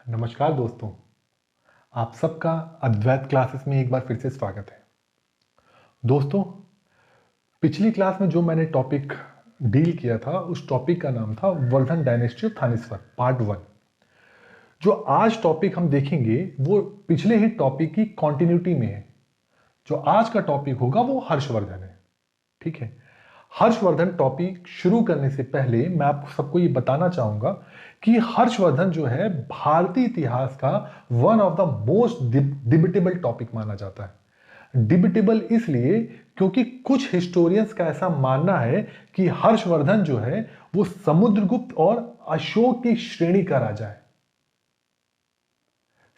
नमस्कार दोस्तों, आप सबका अद्वैत क्लासेस में एक बार फिर से स्वागत है। दोस्तों, पिछली क्लास में जो मैंने टॉपिक डील किया था उस टॉपिक का नाम था Vardhan dynasty of Thaneshwar part 1। जो आज टॉपिक हम देखेंगे वो पिछले ही टॉपिक की कॉन्टिन्यूटी में है। जो आज का टॉपिक होगा वो हर्षवर्धन है। ठीक है, हर्षवर्धन टॉपिक शुरू करने से पहले मैं आपको सबको ये बताना चाहूंगा कि हर्षवर्धन जो है भारतीय इतिहास का one of the most debatable topic माना जाता है। डिबेटेबल इसलिए क्योंकि कुछ हिस्टोरियंस का ऐसा मानना है कि हर्षवर्धन जो है वो समुद्रगुप्त और अशोक की श्रेणी का राजा है।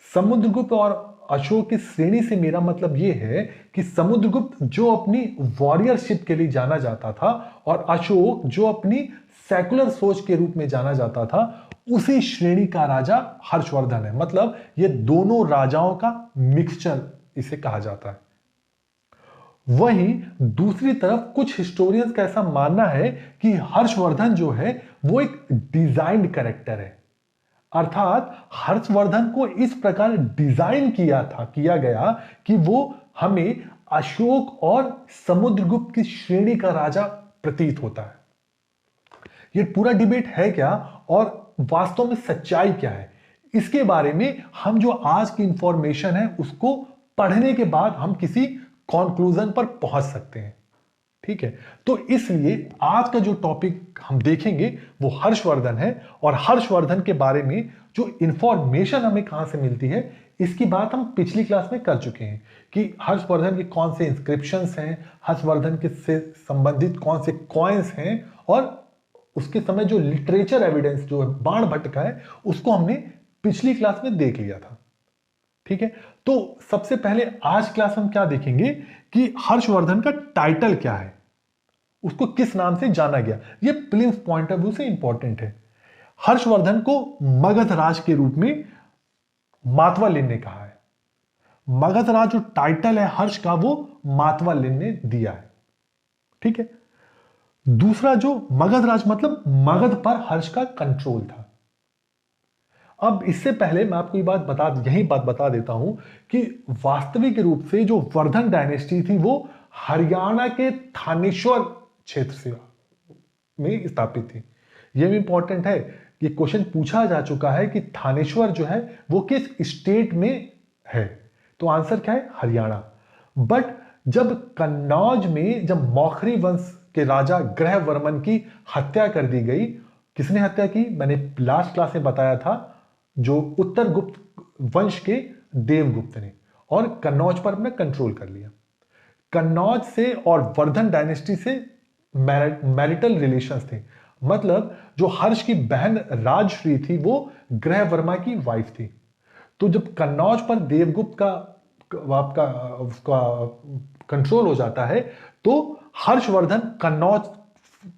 समुद्रगुप्त और अशोक की श्रेणी से मेरा मतलब यह है कि समुद्रगुप्त जो अपनी वॉरियरशिप के लिए जाना जाता था और अशोक जो अपनी सेकुलर सोच के रूप में जाना जाता था, उसी श्रेणी का राजा हर्षवर्धन है। मतलब ये दोनों राजाओं का मिक्सचर इसे कहा जाता है। वहीं दूसरी तरफ कुछ हिस्टोरियंस का ऐसा मानना है कि हर्षवर्धन जो है वो एक डिजाइन्ड कैरेक्टर है। अर्थात हर्षवर्धन को इस प्रकार डिजाइन किया गया कि वो हमें अशोक और समुद्रगुप्त की श्रेणी का राजा प्रतीत होता है। ये पूरा डिबेट है क्या और वास्तव में सच्चाई क्या है, इसके बारे में हम जो आज की इंफॉर्मेशन है उसको पढ़ने के बाद हम किसी कंक्लूजन पर पहुंच सकते हैं। ठीक है, तो इसलिए आज का जो टॉपिक हम देखेंगे वो हर्षवर्धन है। और हर्षवर्धन के बारे में जो इंफॉर्मेशन हमें कहां से मिलती है इसकी बात हम पिछली क्लास में कर चुके हैं कि हर्षवर्धन के कौन से इंस्क्रिप्शंस हैं, हर्षवर्धन के से संबंधित कौन से कॉइन्स हैं और उसके समय जो लिटरेचर एविडेंस जो बाण भट्ट का है उसको हमने पिछली क्लास में देख लिया था। ठीक है, तो सबसे पहले आज क्लास हम क्या देखेंगे कि हर्षवर्धन का टाइटल क्या है, उसको किस नाम से जाना गया। ये प्रिलिम्स पॉइंट ऑफ व्यू से इंपॉर्टेंट है। हर्षवर्धन को मगध राज के रूप में मातवालिन ने कहा है। मगध राज जो टाइटल है हर्ष का वो मातवालिन ने दिया है। ठीक है, दूसरा जो मगध राज मतलब मगध पर हर्ष का कंट्रोल था। अब इससे पहले मैं आपको यही बात बता देता हूं कि वास्तविक रूप से जो वर्धन डायनेस्टी थी वो हरियाणा के थानेश्वर क्षेत्र से में स्थापित थी। यह भी इंपॉर्टेंट है, ये क्वेश्चन पूछा जा चुका है कि थानेश्वर जो है वो किस स्टेट में है, तो आंसर क्या है, हरियाणा। बट जब कन्नौज में जब मौखरी वंश के राजा ग्रहवर्मन की हत्या कर दी गई, किसने हत्या की, मैंने लास्ट क्लास में बताया था, जो उत्तर गुप्त वंश के देवगुप्त ने, और कन्नौज पर अपना कंट्रोल कर लिया। कन्नौज से और वर्धन डायनेस्टी से मैरिटल रिलेशंस थे। मतलब जो हर्ष की बहन राजश्री थी वो ग्रहवर्मा की वाइफ थी। तो जब कन्नौज पर देवगुप्त का आपका उसका कंट्रोल हो जाता है तो हर्षवर्धन कन्नौज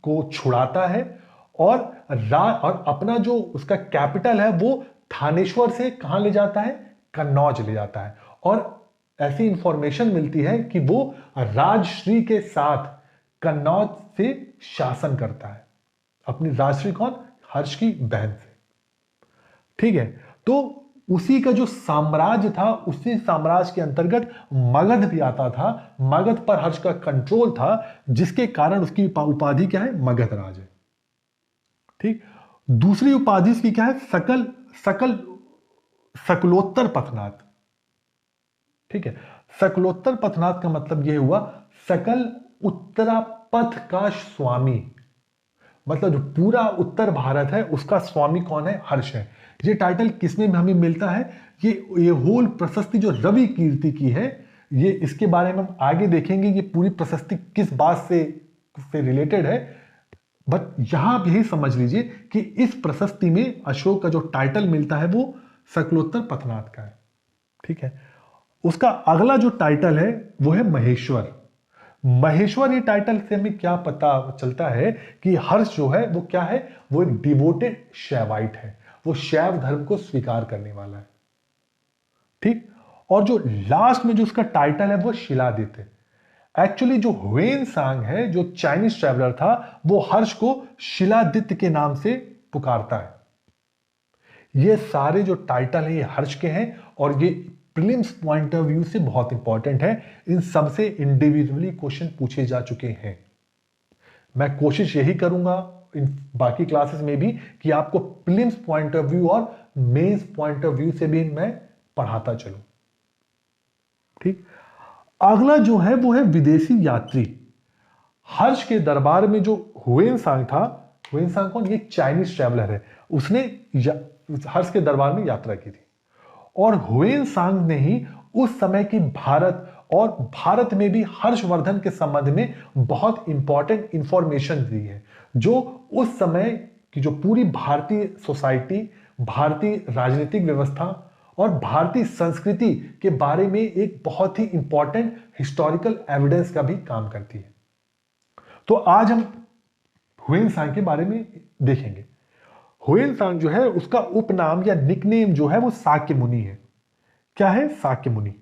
को छुड़ाता है और अपना जो उसका कैपिटल है वो थानेश्वर से कहां ले जाता है, कन्नौज ले जाता है। और ऐसी इंफॉर्मेशन मिलती है कि वो राजश्री के साथ कन्नौज से शासन करता है। अपनी राजश्री कौन, हर्ष की बहन से। ठीक है, तो उसी का जो साम्राज्य था उसी साम्राज्य के अंतर्गत मगध भी आता था। मगध पर हर्ष का कंट्रोल था जिसके कारण उसकी उपाधि क्या है, मगध राज है। ठीक, दूसरी उपाधि इसकी क्या है, सकलोत्तर पथनाथ। ठीक है, सकलोत्तर पथनाथ का मतलब यह हुआ सकल उत्तरा पथ का स्वामी। मतलब जो पूरा उत्तर भारत है उसका स्वामी कौन है, हर्ष है। ये टाइटल किसमें हमें मिलता है, ये होल प्रशस्ति जो रवि कीर्ति की है, ये इसके बारे में हम आगे देखेंगे ये पूरी प्रशस्ति किस बात से रिलेटेड है। बट यहां आप यही समझ लीजिए कि इस प्रशस्ति में अशोक का जो टाइटल मिलता है वो सकलोत्तर पथनाथ का है। ठीक है, उसका अगला जो टाइटल है वो है महेश्वर। महेश्वर ये टाइटल से हमें क्या पता चलता है कि हर्ष जो है वो क्या है, वो एक डिवोटेड शैवाइट है, वो शैव धर्म को स्वीकार करने वाला है। ठीक, और जो लास्ट में जो उसका टाइटल है वो शिलादित्य है। एक्चुअली जो ह्वेन सांग है जो चाइनीज ट्रैवलर था वो हर्ष को शिलादित्य के नाम से पुकारता है। ये सारे जो टाइटल हैं ये हर्ष के हैं और ये प्रीलिम्स पॉइंट ऑफ व्यू से बहुत इंपॉर्टेंट है। इन सबसे इंडिविजुअली क्वेश्चन पूछे जा चुके हैं। मैं कोशिश यही करूंगा इन बाकी क्लासेस में भी कि आपको प्रीलिम्स पॉइंट ऑफ व्यू और मेंस पॉइंट ऑफ व्यू से भी मैं पढ़ाता चलूं। ठीक, अगला जो है वो है विदेशी यात्री। हर्ष के दरबार में जो हुएनसांग था, हुएनसांग कौन, ये चाइनीज ट्रैवलर है, उसने हर्ष के दरबार में यात्रा की थी और हुएनसांग ने ही उस समय की भारत और भारत में भी हर्षवर्धन के संबंध में बहुत इंपॉर्टेंट इंफॉर्मेशन दी है, जो उस समय की जो पूरी भारतीय सोसाइटी, भारतीय राजनीतिक व्यवस्था और भारतीय संस्कृति के बारे में एक बहुत ही इंपॉर्टेंट हिस्टोरिकल एविडेंस का भी काम करती है। तो आज हम हुएनसांग के बारे में देखेंगे। हुएनसांग जो है उसका उपनाम या निकनेम जो है वो साक्य मुनि है। क्या है? साक्य मुनि।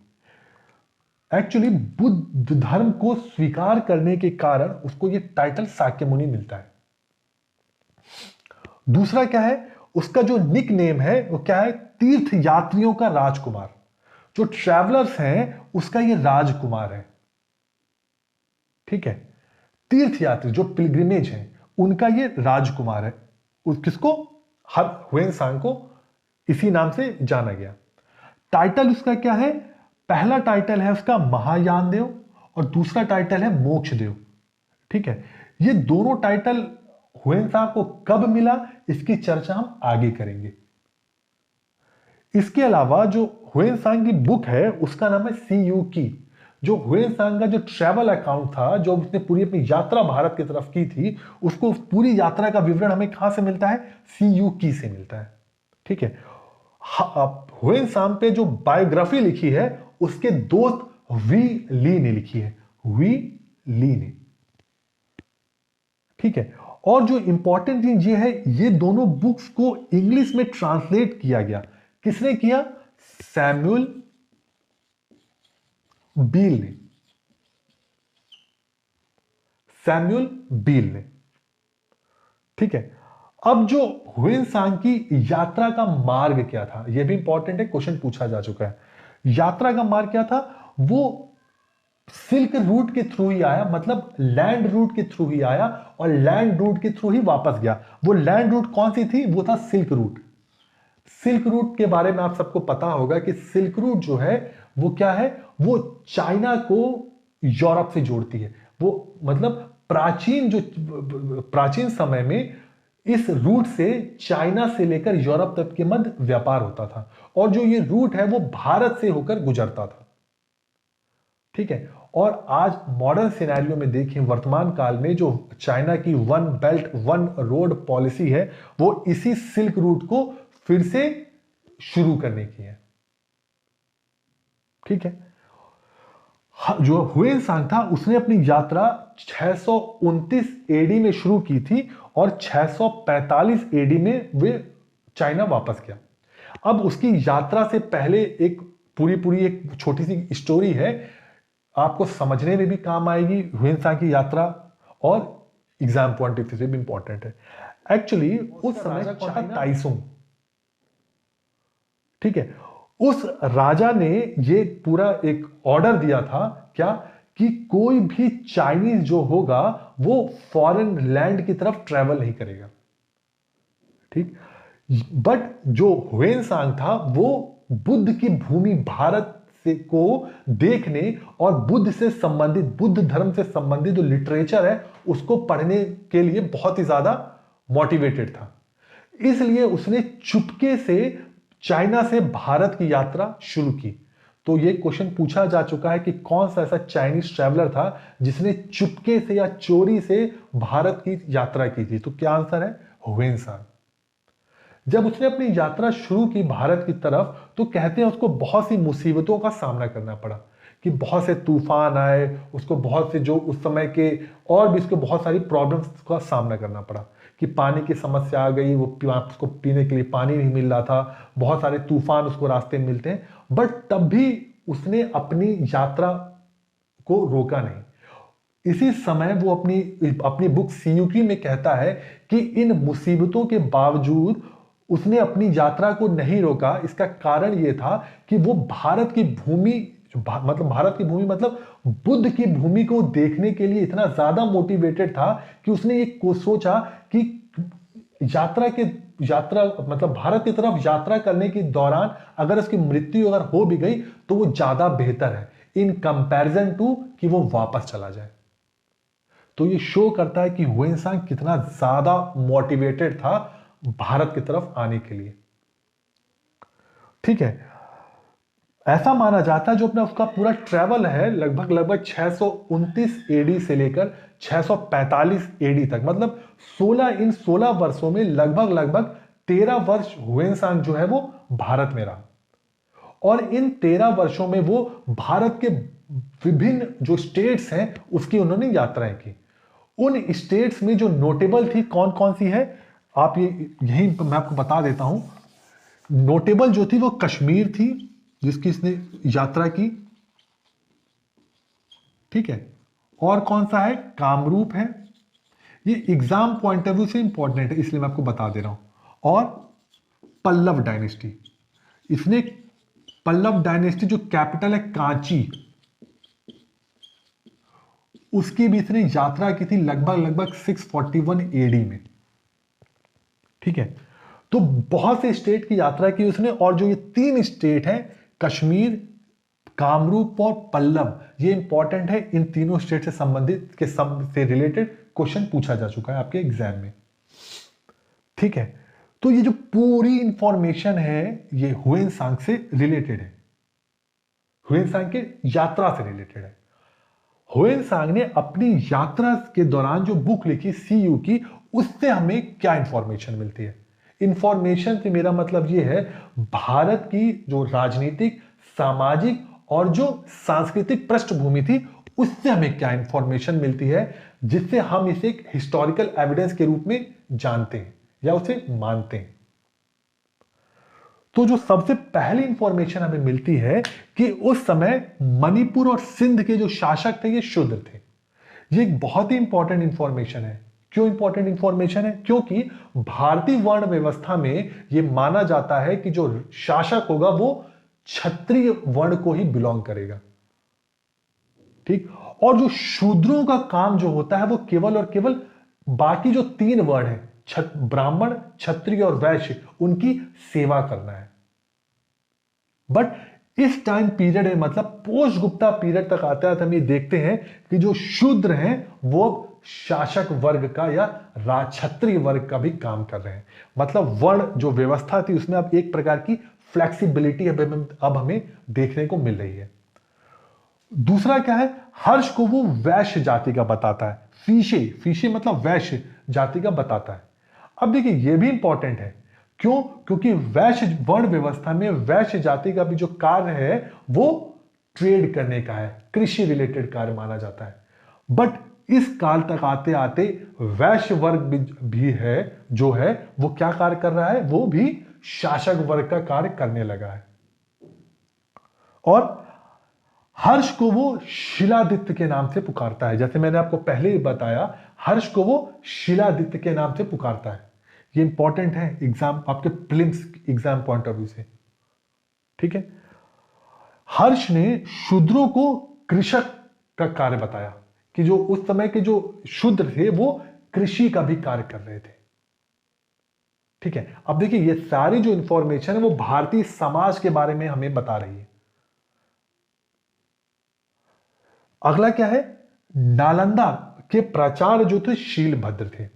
एक्चुअली बुद्ध धर्म को स्वीकार करने के कारण उसको ये टाइटल साक्य मुनि मिलता है। दूसरा क्या है, उसका जो निकनेम है वो क्या है? तीर्थ यात्रियों का राजकुमार। जो ट्रैवलर्स हैं उसका ये राजकुमार है। ठीक है, तीर्थ यात्री जो पिलग्रिमेज हैं उनका ये राजकुमार है। किसको? हुएनसांग को इसी नाम से जाना गया। टाइटल उसका क्या है? पहला टाइटल है उसका महायान देव और दूसरा टाइटल है मोक्ष देव। ठीक है, ये दोनों टाइटल हुएनसांग को कब मिला इसकी चर्चा हम आगे करेंगे। इसके अलावा जो हुएनसांग की बुक है उसका नाम है सी यू की। जो हुएनसांग का जो ट्रैवल अकाउंट था, जो उसने पूरी अपनी यात्रा भारत की तरफ की थी, उसको पूरी यात्रा का विवरण हमें कहां से मिलता है? सी यू की से मिलता है। ठीक है, हुएनसांग पे जो बायोग्राफी लिखी है उसके दोस्त वी ली ने लिखी है, वी ली ने। ठीक है, और जो इंपॉर्टेंट चीज ये है, ये दोनों बुक्स को इंग्लिश में ट्रांसलेट किया गया। किसने किया? सैमुअल बील ने। सैमुअल बील ने। ठीक है, अब जो हुएनसांग की यात्रा का मार्ग क्या था, यह भी इंपॉर्टेंट है, क्वेश्चन पूछा जा चुका है। यात्रा का मार्ग क्या था? वो सिल्क रूट के थ्रू ही आया, मतलब लैंड रूट के थ्रू ही आया और लैंड रूट के थ्रू ही वापस गया। वो लैंड रूट कौन सी थी? वो था सिल्क रूट। सिल्क रूट के बारे में आप सबको पता होगा कि सिल्क रूट जो है वो क्या है? वो चाइना को यूरोप से जोड़ती है। वो मतलब प्राचीन समय में इस रूट से चाइना से लेकर यूरोप तक के मध्य व्यापार होता था और जो ये रूट है वो भारत से होकर गुजरता था। ठीक है, और आज मॉडर्न सिनेरियो में देखें, वर्तमान काल में जो चाइना की one belt one road policy है वो इसी सिल्क रूट को फिर से शुरू करने की है। ठीक है, जो हुएनसांग था उसने अपनी यात्रा 629 एडी में शुरू की थी और 645 एडी में वे चाइना वापस गया। अब उसकी यात्रा से पहले एक पूरी एक छोटी सी स्टोरी है, आपको समझने में भी काम आएगी हुएनसांग की यात्रा और एग्जाम पॉइंट ऑफ व्यू से भी इंपॉर्टेंट है। एक्चुअली उस समय कौन था? ताइसुंग। ठीक है, उस राजा ने ये पूरा एक ऑर्डर दिया था, क्या? कि कोई भी चाइनीज जो होगा वो फॉरेन लैंड की तरफ ट्रेवल नहीं करेगा। ठीक, बट जो हुएनसांग था वो बुद्ध की भूमि भारत से को देखने और बुद्ध से संबंधित, बुद्ध धर्म से संबंधित जो लिटरेचर है उसको पढ़ने के लिए बहुत ही ज्यादा मोटिवेटेड था। इसलिए उसने चुपके से चाइना से भारत की यात्रा शुरू की। तो यह क्वेश्चन पूछा जा चुका है कि कौन सा ऐसा चाइनीज ट्रैवलर था जिसने चुपके से या चोरी से भारत की यात्रा की थी? तो क्या आंसर है? हुएनसांग। जब उसने अपनी यात्रा शुरू की भारत की तरफ तो कहते हैं उसको बहुत सी मुसीबतों का सामना करना पड़ा, कि बहुत से तूफान आए, उसको बहुत से जो उस समय के और भी उसको बहुत सारी प्रॉब्लम्स का सामना करना पड़ा, कि पानी की समस्या आ गई, वो उसको पीने के लिए पानी नहीं मिल रहा था, बहुत सारे तूफान उसको रास्ते में मिलते हैं, बट तब भी उसने अपनी यात्रा को रोका नहीं। इसी समय वो अपनी बुक सीयूकी में कहता है कि इन मुसीबतों के बावजूद उसने अपनी यात्रा को नहीं रोका। इसका कारण यह था कि वो भारत की भूमि मतलब भारत की भूमि मतलब बुद्ध की भूमि को देखने के लिए इतना ज्यादा मोटिवेटेड था कि उसने ये सोचा कि यात्रा मतलब भारत की तरफ यात्रा करने के दौरान अगर उसकी मृत्यु अगर हो भी गई तो वो ज्यादा बेहतर है इन कंपैरिजन टू कि वो वापस चला जाए। तो ये शो करता है कि ह्वेनसांग कितना ज्यादा मोटिवेटेड था भारत की तरफ आने के लिए। ठीक है, ऐसा माना जाता है जो अपना उसका पूरा ट्रैवल है लगभग 629 एडी से लेकर 645 एडी तक, मतलब 16 वर्षों में लगभग 13 वर्ष ह्वेनसांग जो है वो भारत में रहा। और इन 13 वर्षों में वो भारत के विभिन्न जो स्टेट्स हैं उसकी उन्होंने यात्राएं की। उन स्टेट्स में जो नोटेबल थी कौन कौन सी है, आप ये यही मैं आपको बता देता हूं। नोटेबल जो थी वो कश्मीर थी जिसकी इसने यात्रा की। ठीक है, और कौन सा है, कामरूप है। ये एग्जाम पॉइंट ऑफ व्यू से इंपॉर्टेंट है इसलिए मैं आपको बता दे रहा हूं। और पल्लव डायनेस्टी, इसने पल्लव डायनेस्टी जो कैपिटल है कांची, उसकी भी इसने यात्रा की थी लगभग 641 एडी में। ठीक है, तो बहुत से स्टेट की यात्रा की उसने। और जो ये 3 स्टेट हैं कश्मीर, कामरूप और पल्लव, ये इंपॉर्टेंट है। इन तीनों स्टेट से संबंधित से रिलेटेड क्वेश्चन पूछा जा चुका है आपके एग्जाम में। ठीक है, तो ये जो पूरी इंफॉर्मेशन है ये ह्वेनसांग से रिलेटेड है, ह्वेनसांग की यात्रा से रिलेटेड है। ह्वेनसांग ने अपनी यात्रा के दौरान जो बुक लिखी सीयू की, उससे हमें क्या इंफॉर्मेशन मिलती है। इंफॉर्मेशन से मेरा मतलब यह है भारत की जो राजनीतिक, सामाजिक और जो सांस्कृतिक पृष्ठभूमि थी उससे हमें क्या इंफॉर्मेशन मिलती है जिससे हम इसे एक हिस्टोरिकल एविडेंस के रूप में जानते हैं या उसे मानते हैं। तो जो सबसे पहली इंफॉर्मेशन हमें मिलती है कि उस समय मणिपुर और सिंध के जो शासक थे ये शूद्र थे। ये एक बहुत ही इंपॉर्टेंट इंफॉर्मेशन है। क्यों इंपॉर्टेंट इंफॉर्मेशन है? क्योंकि भारतीय वर्ण व्यवस्था में यह माना जाता है कि जो शासक होगा वो क्षत्रिय वर्ण को ही बिलोंग करेगा। ठीक, और जो शूद्रों का काम जो होता है वो केवल और केवल बाकी जो 3 वर्ण है ब्राह्मण, क्षत्रिय और वैश्य, उनकी सेवा करना है। बट इस टाइम पीरियड में मतलब पोस्ट गुप्ता पीरियड तक आते आते हम ये देखते हैं कि जो शूद्र हैं वो शासक वर्ग का या क्षत्रिय वर्ग का भी काम कर रहे हैं। मतलब वर्ण जो व्यवस्था थी उसमें अब एक प्रकार की फ्लेक्सिबिलिटी अब हमें देखने को मिल रही है। दूसरा क्या है, हर्ष को वो वैश्य जाति का बताता है। फीशे मतलब वैश्य जाति का बताता है। अब देखिए ये भी इंपॉर्टेंट है। क्यों? क्योंकि वैश्य वर्ण व्यवस्था में वैश्य जाति का भी जो कार्य है वो ट्रेड करने का है, कृषि रिलेटेड कार्य माना जाता है। बट इस काल तक आते आते वैश्य वर्ग भी है जो है वो क्या कार्य कर रहा है, वो भी शासक वर्ग का कार्य करने लगा है। और हर्ष को वो शिलादित्य के नाम से पुकारता है। जैसे मैंने आपको पहले ही बताया, हर्ष को वो शिलादित्य के नाम से पुकारता है। ये इंपॉर्टेंट है एग्जाम, आपके prelims exam point of view से। ठीक है, हर्ष ने शूद्रों को कृषक का कार्य बताया कि जो उस समय के जो शूद्र थे वो कृषि का भी कार्य कर रहे थे। ठीक है, अब देखिए ये सारी जो इंफॉर्मेशन है वो भारतीय समाज के बारे में हमें बता रही है। अगला क्या है, नालंदा के प्राचार्य जो थे शीलभद्र थे।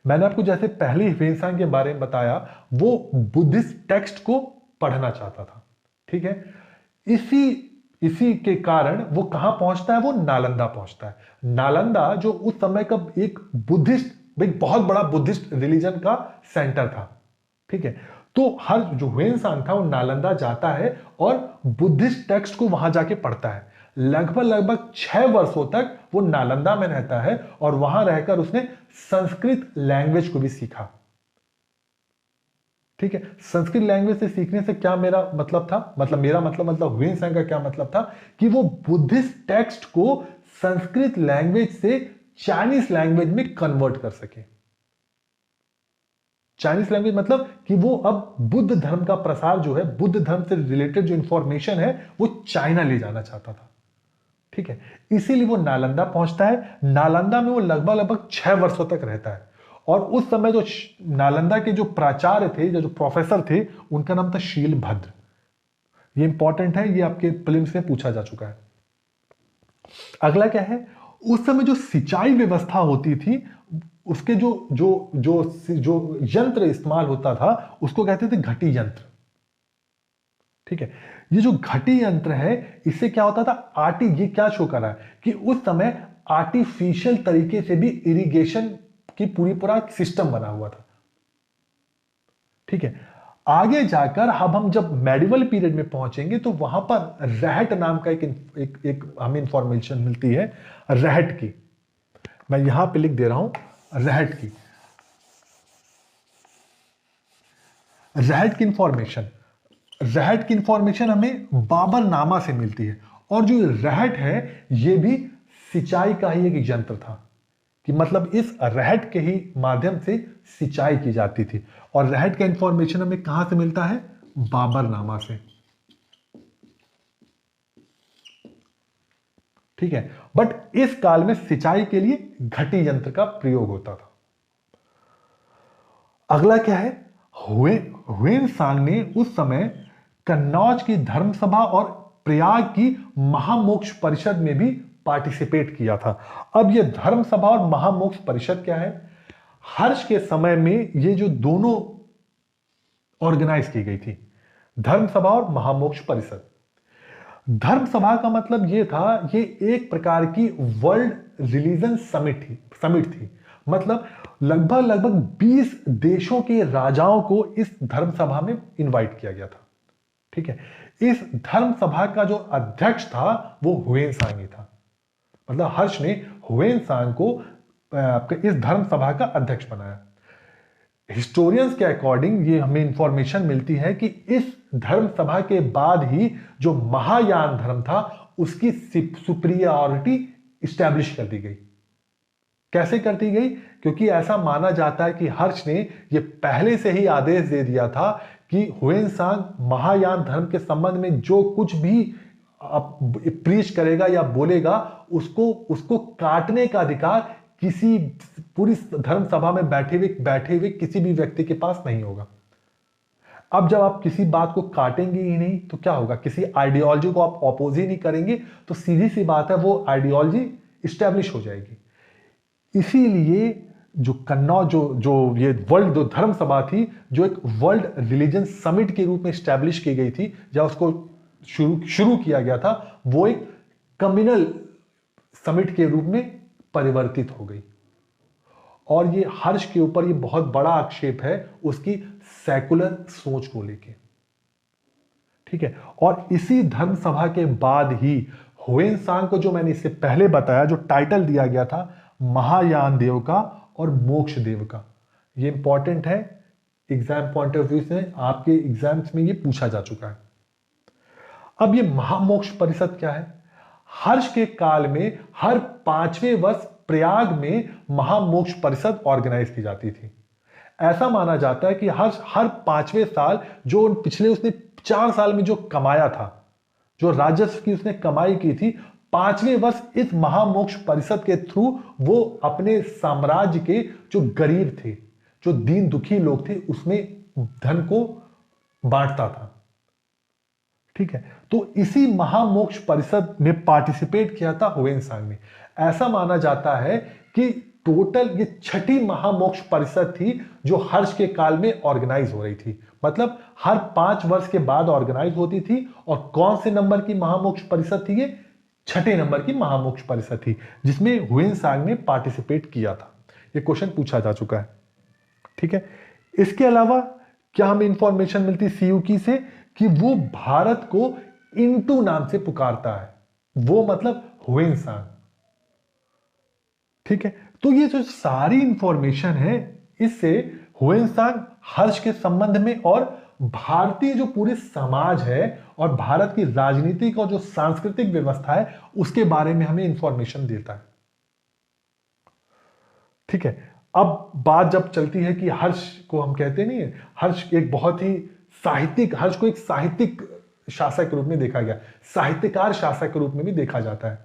मैंने आपको जैसे पहले ह्वेनसांग के बारे में बताया, वो बुद्धिस्ट टेक्स्ट को पढ़ना चाहता था। ठीक है, इसी के कारण वो कहां पहुंचता है, वो नालंदा पहुंचता है। नालंदा जो उस समय का एक बुद्धिस्ट, एक बहुत बड़ा बुद्धिस्ट रिलीजन का सेंटर था। ठीक है, तो हर जो ह्वेनसांग था वो नालंदा जाता है और बुद्धिस्ट टेक्स्ट को वहां जाके पढ़ता है। लगभग 6 वर्षों तक वो नालंदा में रहता है और वहां रहकर उसने संस्कृत लैंग्वेज को भी सीखा। ठीक है, संस्कृत लैंग्वेज से सीखने से क्या मेरा मतलब था, मेरा मतलब ह्वेनसांग का क्या मतलब था कि वो बुद्धिस्ट टेक्स्ट को संस्कृत लैंग्वेज से चाइनीज लैंग्वेज में कन्वर्ट कर सके। चाइनीज लैंग्वेज मतलब कि वो अब बुद्ध धर्म का प्रसार जो है, बुद्ध धर्म से रिलेटेड जो इंफॉर्मेशन है वो चाइना ले जाना चाहता था। ठीक है, इसीलिए वो नालंदा पहुंचता है। नालंदा में वो लगभग लगभग 6 वर्षों तक रहता है। और उस समय जो नालंदा के जो प्राचार्य थे, जो प्रोफेसर थे, उनका नाम था शीलभद्र। ये इंपॉर्टेंट है, ये आपके प्रीलिम्स में पूछा जा चुका है। अगला क्या है, उस समय जो सिंचाई व्यवस्था होती थी, उसके जो जो जो जो यंत्र इस्तेमाल होता था उसको कहते थे घटी यंत्र। ठीक है, ये जो घटी यंत्र है, इससे क्या होता था, ये क्या शो कर रहा है कि उस समय आर्टिफिशियल तरीके से भी इरिगेशन की पूरा सिस्टम बना हुआ था। ठीक है, आगे जाकर अब हम जब मेडिवल पीरियड में पहुंचेंगे तो वहां पर रहट नाम का एक हमें इंफॉर्मेशन मिलती है, रहट की। मैं यहां पे लिख दे रहा हूं, रहट की। रहट की इंफॉर्मेशन हमें बाबरनामा से मिलती है। और जो रहट है ये भी सिंचाई का ही एक यंत्र था, कि मतलब इस रहट के ही माध्यम से सिंचाई की जाती थी। और रहट का इंफॉर्मेशन हमें कहां से मिलता है, बाबरनामा से। ठीक है, बट इस काल में सिंचाई के लिए घटी यंत्र का प्रयोग होता था। अगला क्या है, हुएन ने उस समय कन्नौज की धर्मसभा और प्रयाग की महामोक्ष परिषद में भी पार्टिसिपेट किया था। अब ये धर्मसभा और महामोक्ष परिषद क्या है, हर्ष के समय में ये जो दोनों ऑर्गेनाइज की गई थी, धर्मसभा और महामोक्ष परिषद। धर्मसभा का मतलब ये था, ये एक प्रकार की वर्ल्ड रिलीजन समिट थी। मतलब लगभग 20 देशों के राजाओं को इस धर्मसभा में इनवाइट किया गया था। ठीक है, इस धर्मसभा का जो अध्यक्ष था वो हुएनसांग ही था। मतलब हर्ष ने हुएनसांग को इस धर्मसभा का अध्यक्ष बनाया। हिस्टोरियंस के अकॉर्डिंग ये हमें इंफॉर्मेशन मिलती है कि इस धर्मसभा के बाद ही जो महायान धर्म था उसकी सुपीरियरिटी स्टैब्लिश कर दी गई। कैसे कर दी गई, क्योंकि ऐसा माना जाता है कि हर्ष ने ये पहले से ही आदेश दे दिया था कि हुएनसांग महायान धर्म के संबंध में जो कुछ भी प्रीच करेगा या बोलेगा उसको काटने का अधिकार किसी पूरी धर्म सभा में बैठे हुए किसी भी व्यक्ति के पास नहीं होगा। अब जब आप किसी बात को काटेंगे ही नहीं तो क्या होगा, किसी आइडियोलॉजी को आप ऑपोज ही नहीं करेंगे तो सीधी सी बात है वो आइडियोलॉजी स्टैब्लिश हो जाएगी। इसीलिए जो कन्नौज जो ये वर्ल्ड जो धर्म सभा थी, जो एक वर्ल्ड रिलीजन समिट के रूप में स्टैब्लिश की गई थी, जब उसको शुरू किया गया था, वो एक कम्युनल समिट के रूप में परिवर्तित हो गई। और ये हर्ष के ऊपर ये बहुत बड़ा आक्षेप है उसकी सेकुलर सोच को लेके। ठीक है, और इसी धर्म सभा के बाद ही हुएनसांग को, जो मैंने इससे पहले बताया, जो टाइटल दिया गया था महायान देव का और मोक्ष देव का। ये इंपॉर्टेंट है, एग्जाम पॉइंट ऑफ व्यू से आपके एग्जाम्स में ये पूछा जा चुका है। अब ये महामोक्ष परिषद क्या है, हर्ष के काल में हर 5वें वर्ष प्रयाग में महामोक्ष परिषद ऑर्गेनाइज की जाती थी। ऐसा माना जाता है कि हर 5वें साल जो पिछले उसने 4 साल में जो कमाया था, जो राजस्व की उसने कमाई की थी, 5वें वर्ष इस महामोक्ष परिषद के थ्रू वो अपने साम्राज्य के जो गरीब थे, जो दीन दुखी लोग थे, उसमें धन को बांटता था। ठीक है, तो इसी महामोक्ष परिषद में पार्टिसिपेट किया था हुएनसांग ने। ऐसा माना जाता है कि टोटल ये 6ठी महामोक्ष परिषद थी जो हर्ष के काल में ऑर्गेनाइज हो रही थी। मतलब हर 5 वर्ष के बाद ऑर्गेनाइज होती थी। और कौन से नंबर की महामोक्ष परिषद थी ये, 6ठे नंबर की महामोक्ष परिषद थी, जिसमें हुएनसांग ने पार्टिसिपेट किया था। ये क्वेश्चन पूछा जा चुका है। ठीक है, इसके अलावा क्या हमें इंफॉर्मेशन मिलती सीयूकी से कि वो भारत को इंटू नाम से पुकारता है, वो मतलब हुएनसांग। ठीक है, तो ये जो सारी इंफॉर्मेशन है, इससे हुएनसांग हर्ष के संबंध में और भारतीय जो पूरे समाज है और भारत की राजनीतिक और जो सांस्कृतिक व्यवस्था है उसके बारे में हमें इंफॉर्मेशन देता है। ठीक है, अब बात जब चलती है कि हर्ष को हम कहते नहीं है, हर्ष एक बहुत ही साहित्यिक, हर्ष को एक साहित्यिक शासक के रूप में देखा गया, साहित्यकार शासक के रूप में भी देखा जाता है।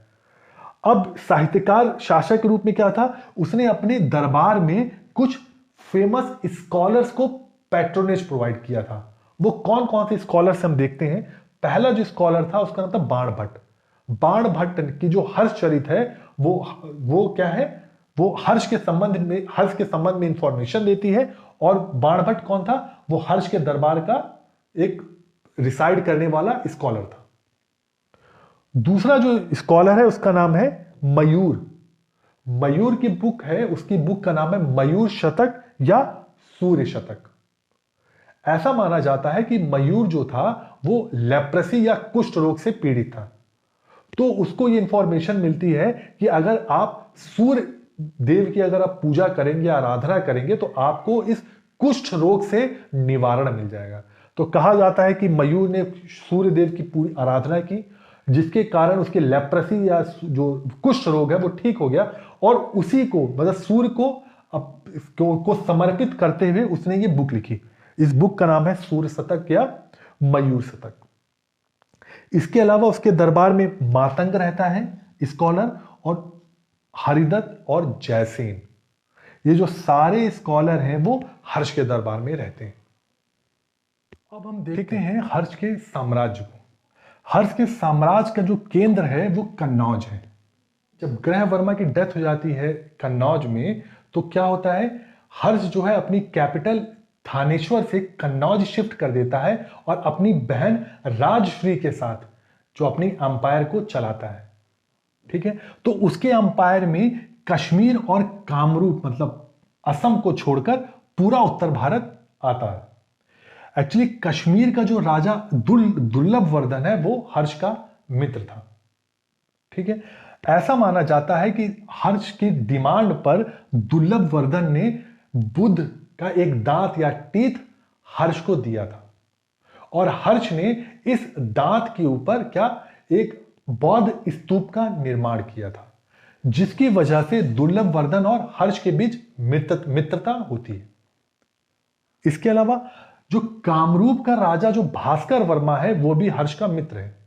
अब साहित्यकार शासक के रूप में क्या था, उसने अपने दरबार में कुछ फेमस स्कॉलर्स को पैट्रोनेज प्रोवाइड किया था। वो कौन कौन से स्कॉलर्स हम देखते हैं। पहला जो स्कॉलर था उसका नाम था बाणभट्ट। बाणभट्ट की जो हर्ष चरित है वो क्या है, वो हर्ष के संबंध में इंफॉर्मेशन देती है। और बाणभट्ट कौन था, वो हर्ष के दरबार का एक रिसाइड करने वाला स्कॉलर था। दूसरा जो स्कॉलर है उसका नाम है मयूर। मयूर की बुक है, उसकी बुक का नाम है मयूर शतक या सूर्य शतक। ऐसा माना जाता है कि मयूर जो था वो लेप्रेसी या कुष्ठ रोग से पीड़ित था। तो उसको ये इंफॉर्मेशन मिलती है कि अगर आप सूर्य देव की अगर आप पूजा करेंगे, आराधना करेंगे, तो आपको इस कुष्ठ रोग से निवारण मिल जाएगा। तो कहा जाता है कि मयूर ने सूर्य देव की पूरी आराधना की, जिसके कारण उसके लेप्रेसी या जो कुष्ठ रोग है वो ठीक हो गया। और उसी को मतलब सूर्य को समर्पित करते हुए उसने ये बुक लिखी। इस बुक का नाम है सूर्य शतक या मयूर शतक। इसके अलावा उसके दरबार में मातंग रहता है स्कॉलर, और हरिदत्त और जयसेन, ये जो सारे स्कॉलर हैं वो हर्ष के दरबार में रहते हैं। अब हम देखते हैं हर्ष के साम्राज्य को। हर्ष के साम्राज्य का जो केंद्र है वो कन्नौज है। जब ग्रह वर्मा की डेथ हो जाती है कन्नौज में, तो क्या होता है, हर्ष जो है अपनी कैपिटल थानेश्वर से कन्नौज शिफ्ट कर देता है और अपनी बहन राजश्री के साथ जो अपनी अंपायर को चलाता है। ठीक है, तो उसके अंपायर में कश्मीर और कामरूप मतलब असम को छोड़कर पूरा उत्तर भारत आता है। एक्चुअली कश्मीर का जो राजा दुर्लभ वर्धन है वो हर्ष का मित्र था। ठीक है, ऐसा माना जाता है कि हर्ष की डिमांड पर दुर्लभ वर्धन ने बुद्ध का एक दांत या टीथ हर्ष को दिया था, और हर्ष ने इस दांत के ऊपर क्या एक बौद्ध स्तूप का निर्माण किया था, जिसकी वजह से दुर्लभ वर्धन और हर्ष के बीच मित्रता होती है। इसके अलावा जो कामरूप का राजा जो भास्कर वर्मा है वो भी हर्ष का मित्र है।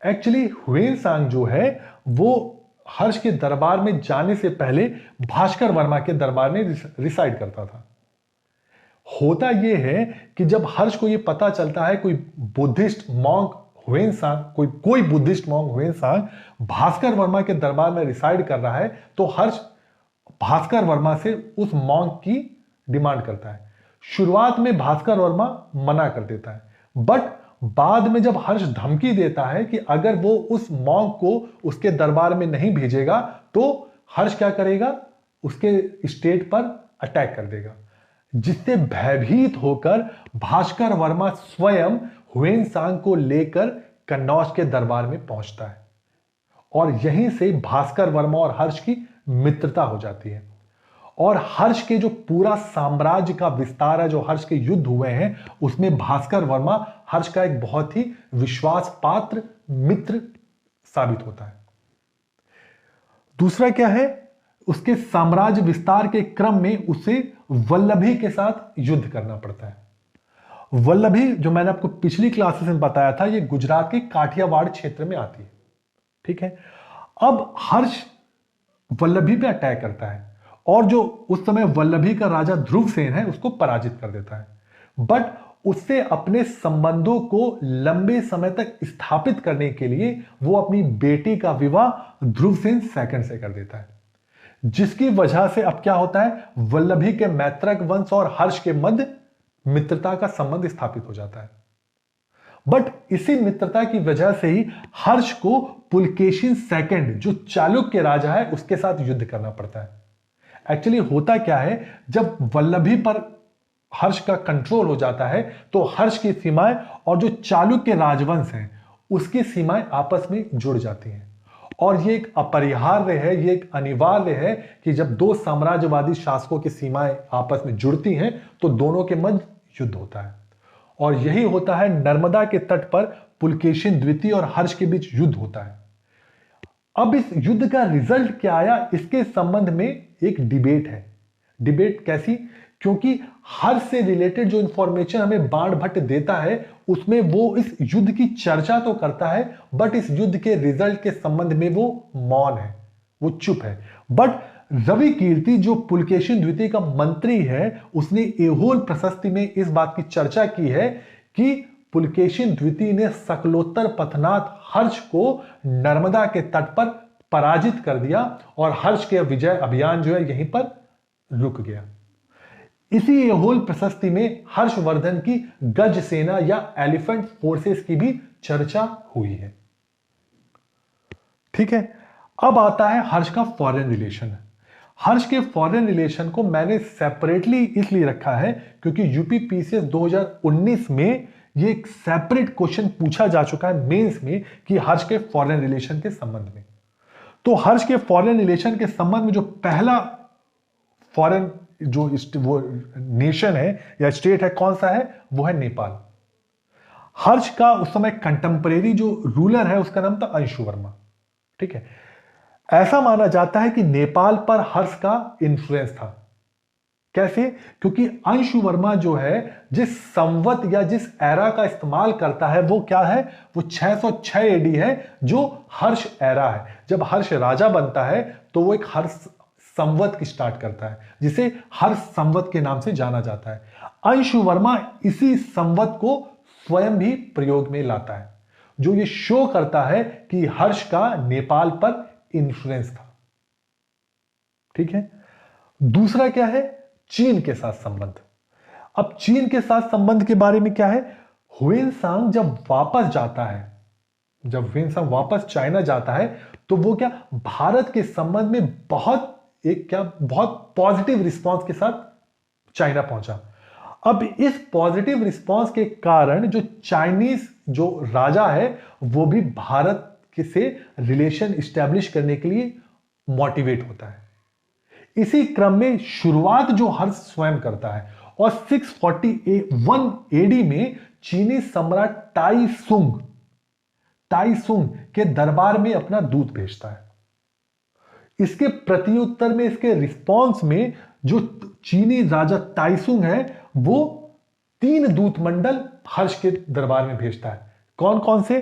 एक्चुअली ह्वेनसांग जो है वो हर्ष के दरबार में जाने से पहले भास्कर वर्मा के दरबार में रिसाइड करता था। होता यह है कि जब हर्ष को यह पता चलता है कोई बुद्धिस्ट मॉन्क ह्वेनसांग कोई बुद्धिस्ट मॉन्क ह्वेनसांग भास्कर वर्मा के दरबार में रिसाइड कर रहा है, तो हर्ष भास्कर वर्मा से उस मॉन्क की डिमांड करता है। शुरुआत में भास्कर वर्मा मना कर देता है, बट बाद में जब हर्ष धमकी देता है कि अगर वो उस मॉन्क को उसके दरबार में नहीं भेजेगा तो हर्ष क्या करेगा, उसके स्टेट पर अटैक कर देगा, जिससे भयभीत होकर भास्कर वर्मा स्वयं ह्वेनसांग को लेकर कन्नौज के दरबार में पहुंचता है, और यहीं से भास्कर वर्मा और हर्ष की मित्रता हो जाती है। और हर्ष के जो पूरा साम्राज्य का विस्तार है, जो हर्ष के युद्ध हुए हैं, उसमें भास्कर वर्मा हर्ष का एक बहुत ही विश्वास पात्र मित्र साबित होता है। दूसरा क्या है, उसके साम्राज्य विस्तार के क्रम में उसे वल्लभी के साथ युद्ध करना पड़ता है। वल्लभी जो मैंने आपको पिछली क्लासेस में बताया था, ये गुजरात के काठियावाड़ क्षेत्र में आती है। ठीक है, अब हर्ष वल्लभी पे अटैक करता है और जो उस समय वल्लभी का राजा ध्रुवसेन है उसको पराजित कर देता है, बट उससे अपने संबंधों को लंबे समय तक स्थापित करने के लिए वो अपनी बेटी का विवाह ध्रुवसेन सेकंड से कर देता है, जिसकी वजह से अब क्या होता है, वल्लभी के मैत्रक वंश और हर्ष के मध्य मित्रता का संबंध स्थापित हो जाता है। बट इसी मित्रता की वजह से ही हर्ष को पुलकेशिन सेकंड जो चालुक्य राजा है उसके साथ युद्ध करना पड़ता है। एक्चुअली होता क्या है, जब वल्लभी पर हर्ष का कंट्रोल हो जाता है तो हर्ष की सीमाएं और जो चालुक्य राजवंश है उसकी सीमाएं आपस में जुड़ जाती हैं, और ये एक अपरिहार्य है, ये एक अनिवार्य है कि जब दो साम्राज्यवादी शासकों की सीमाएं आपस में जुड़ती हैं तो दोनों के मध्य युद्ध होता है। और यही होता है, नर्मदा के तट पर पुलकेशिन द्वितीय और हर्ष के बीच युद्ध होता है। अब इस युद्ध का रिजल्ट क्या आया, इसके संबंध में एक डिबेट है, डिबेट कैसी? क्योंकि हर्ष से रिलेटेड जो इंफॉर्मेशन हमें बाणभट्ट देता है उसमें वो इस युद्ध की चर्चा तो करता है, बट इस युद्ध के रिजल्ट के संबंध में वो मौन है, वो चुप है। बट रवि कीर्ति जो पुलकेशिन द्वितीय का मंत्री है, उसने एहोल प्रशस्ति में इस बात की चर्चा की है कि पुलकेशिन द्वितीय ने सकलोत्तर पथनाथ हर्ष को नर्मदा के तट पर पराजित कर दिया और हर्ष के विजय अभियान जो है यहीं पर रुक गया। इसी एहोल प्रशस्ति में हर्षवर्धन की गज सेना या एलिफेंट फोर्सेस की भी चर्चा हुई है। ठीक है, अब आता है हर्ष का फॉरेन रिलेशन। हर्ष के फॉरेन रिलेशन को मैंने सेपरेटली इसलिए रखा है क्योंकि यूपीपीसीएस 2019 में ये एक सेपरेट क्वेश्चन पूछा जा चुका है मेंस में कि हर्ष के फॉरेन रिलेशन के संबंध में। तो हर्ष के फॉरेन रिलेशन के संबंध में जो पहला फॉरेन जो वो नेशन है या स्टेट है कौन सा है, वो है नेपाल। हर्ष का उस समय कंटेम्परेरी जो रूलर है उसका नाम था अंशु वर्मा। ठीक है, ऐसा माना जाता है कि नेपाल पर हर्ष का इन्फ्लुएंस था। कैसे? क्योंकि अंशु वर्मा जो है जिस संवत या जिस एरा का इस्तेमाल करता है वो क्या है, वो 606 एडी है जो हर्ष एरा है। जब हर्ष राजा बनता है तो वो एक हर्ष संवत की स्टार्ट करता है जिसे हर्ष संवत के नाम से जाना जाता है। अंशु वर्मा इसी संवत को स्वयं भी प्रयोग में लाता है, जो ये शो करता है कि हर्ष का नेपाल पर इन्फ्लुएंस था। ठीक है, दूसरा क्या है, चीन के साथ संबंध। अब चीन के साथ संबंध के बारे में क्या है, ह्वेनसांग जब वापस जाता है, जब ह्वेनसांग वापस चाइना जाता है तो वो क्या भारत के संबंध में बहुत पॉजिटिव रिस्पांस के साथ चाइना पहुंचा। अब इस पॉजिटिव रिस्पांस के कारण जो चाइनीज जो राजा है वो भी भारत के से रिलेशन स्टैब्लिश करने के लिए मोटिवेट होता है। इसी क्रम में शुरुआत जो हर्ष स्वयं करता है और 641 एडी में चीनी सम्राट ताइसुंग के दरबार में अपना दूत भेजता है। इसके प्रत्युत्तर में, इसके रिस्पॉन्स में जो चीनी राजा ताइसुंग है वो 3 दूत मंडल हर्ष के दरबार में भेजता है। कौन कौन से?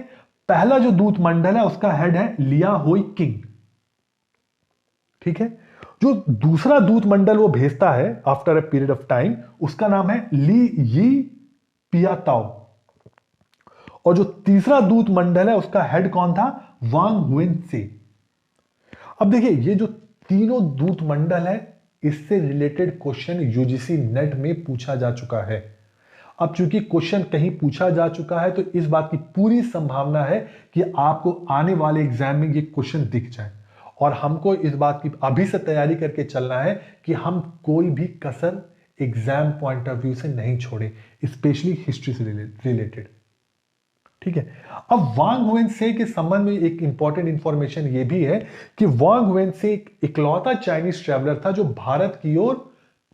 पहला जो दूत मंडल है उसका हेड है लिया होई किंग। ठीक है, जो दूसरा दूत मंडल वो भेजता है after a period of time उसका नाम है ली यी पियाताओ। और जो तीसरा दूत मंडल है उसका हेड कौन था? वांग हुएन से। अब देखिए ये जो तीनों दूत मंडल है इससे रिलेटेड क्वेश्चन यूजीसी नेट में पूछा जा चुका है। अब चूंकि क्वेश्चन कहीं पूछा जा चुका है तो इस बात की पूरी संभावना है कि आपको आने वाले एग्जाम में ये क्वेश्चन दिख जाए, और हमको इस बात की अभी से तैयारी करके चलना है कि हम कोई भी कसर एग्जाम पॉइंट ऑफ व्यू से नहीं छोड़े, स्पेशली हिस्ट्री से रिलेटेड। ठीक है, अब वांग हुएन से के संबंध में एक इंपॉर्टेंट इंफॉर्मेशन यह भी है कि वांग हुएन से एक इकलौता चाइनीज ट्रैवलर था जो भारत की ओर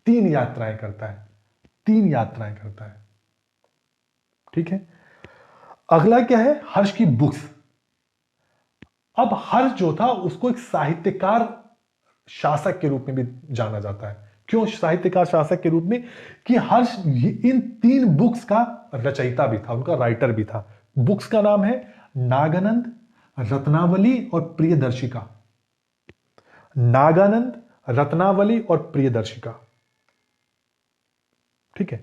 3 यात्राएं करता है। ठीक है, अगला क्या है, हर्ष की बुक्स। अब हर्ष जो था उसको एक साहित्यकार शासक के रूप में भी जाना जाता है। क्यों साहित्यकार शासक के रूप में? कि हर्ष इन 3 बुक्स का रचयिता भी था, उनका राइटर भी था। बुक्स का नाम है नागानंद, रत्नावली और प्रियदर्शिका। नागानंद, रत्नावली और प्रियदर्शिका। ठीक है,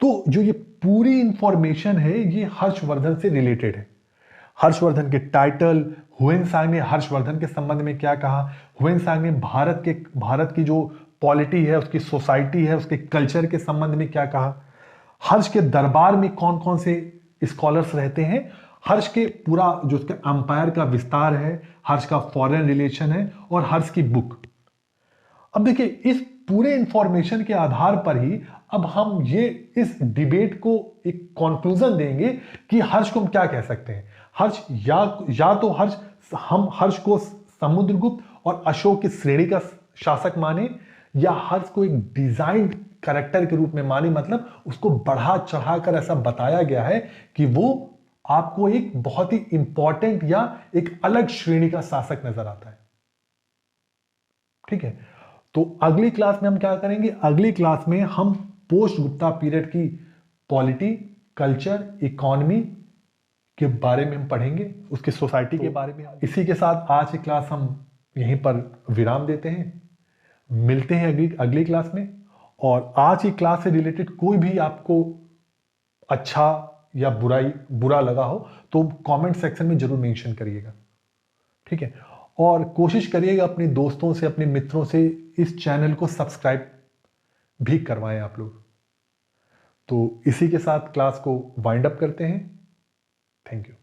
तो जो ये पूरी इंफॉर्मेशन है ये हर्षवर्धन से रिलेटेड है। हर्षवर्धन के टाइटल, ह्वेनसांग ने हर्षवर्धन के संबंध में क्या कहा, ह्वेनसांग ने भारत की जो पॉलिटी है, उसकी सोसाइटी है, उसके कल्चर के संबंध में क्या कहा, हर्ष के दरबार में कौन कौन से स्कॉलर्स रहते हैं, हर्ष के पूरा जो उसके अंपायर का विस्तार है, हर्ष का फॉरेन रिलेशन है और हर्ष की बुक। अब देखिए इस पूरे इंफॉर्मेशन के आधार पर ही अब हम ये इस डिबेट को एक कंक्लूजन देंगे कि हर्ष को हम क्या कह सकते हैं। हर्ष या तो हम हर्ष को समुद्रगुप्त और अशोक की श्रेणी का शासक माने, या हर्ष को एक डिजाइन्ड कैरेक्टर के रूप में माने, मतलब उसको बढ़ा चढ़ाकर ऐसा बताया गया है कि वो आपको एक बहुत ही इंपॉर्टेंट या एक अलग श्रेणी का शासक नजर आता है। ठीक है, तो अगली क्लास में हम क्या करेंगे, अगली क्लास में हम पोस्ट गुप्ता पीरियड की पॉलिटी, कल्चर, इकोनॉमी के बारे में हम पढ़ेंगे, उसकी सोसाइटी के बारे में। इसी के साथ आज की क्लास हम यहीं पर विराम देते हैं। मिलते हैं अगली अगली क्लास में। और आज की क्लास से रिलेटेड कोई भी आपको अच्छा या बुरा लगा हो तो कमेंट सेक्शन में जरूर मेंशन करिएगा, ठीक है। और कोशिश करिएगा अपने दोस्तों से, अपने मित्रों से इस चैनल को सब्सक्राइब भी करवाएं आप लोग। तो इसी के साथ क्लास को वाइंड अप करते हैं। Thank you.